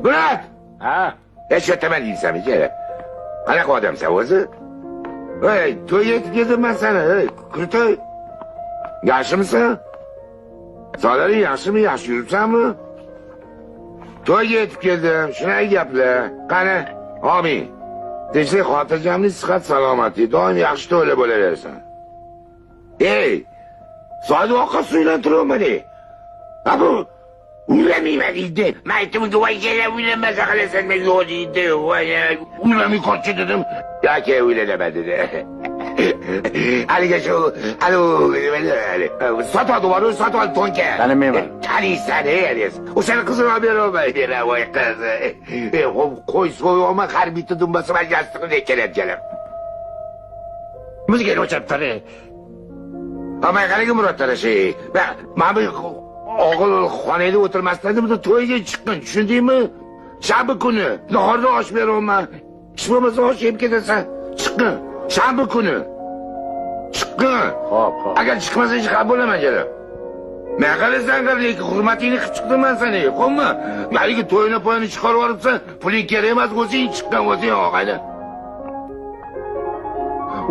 Murat! Ha? Hech yo'taman deysan aka. Qanaqa odamsan o'zi? Ey, to'yga yetkazibman seni, ey, Kurtoy. Yaxshimisan? Sog'lig'ing yaxshimi? Yaxshi yuribsanmi? To'yga yetib keldim, shunday gaplar. Qani, omin. Tinchlik, xotirjamlik, sihat, salomatlik, doim yaxshi to'ylar bo'laversin. Ey, so'yni oqqa suylantiribman. Ha bu uylanmayman deydi. Men aytdim, voyga uylanmasa qalasan, men yo'q deydi. Uylanmay qo'ychi dedim. Yoki uylanaman dedi. Aliga shu, sotadi bor, sotadi to'nka. Tanimayman. Taniysan, ey, o'shani qizini olib beraman, voy qiz. Qo'y so'yoma har bitta dumbasi bilan yastig'ini kelayotganim. Muzikani o'chirib tur. Amay qanaqa Murod tarashi? Men bu o'g'il xonada o'tirmasdan bitta to'yga chiqqan, tushundingmi? Shanba kuni nahorda osh beraman. Ish bo'lmasa osh yeb ketasan. Chiqqin. Shanba kuni. Chiqqin. Xo'p. Agar chiqmasa hech xabar bo'laman jala. Men qalasan qilib, hurmatingni qilib chiqdim men seni. Qo'yma. Malika to'yini poyini chiqarib yuboribsan, puling kerak emas, o'zing chiqqan, o'zing og'ayli.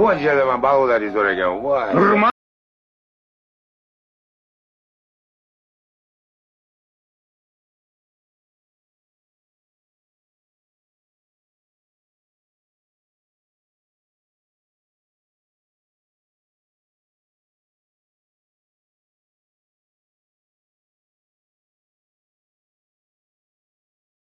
Voy jala, men balolarni so'ragan. Voy.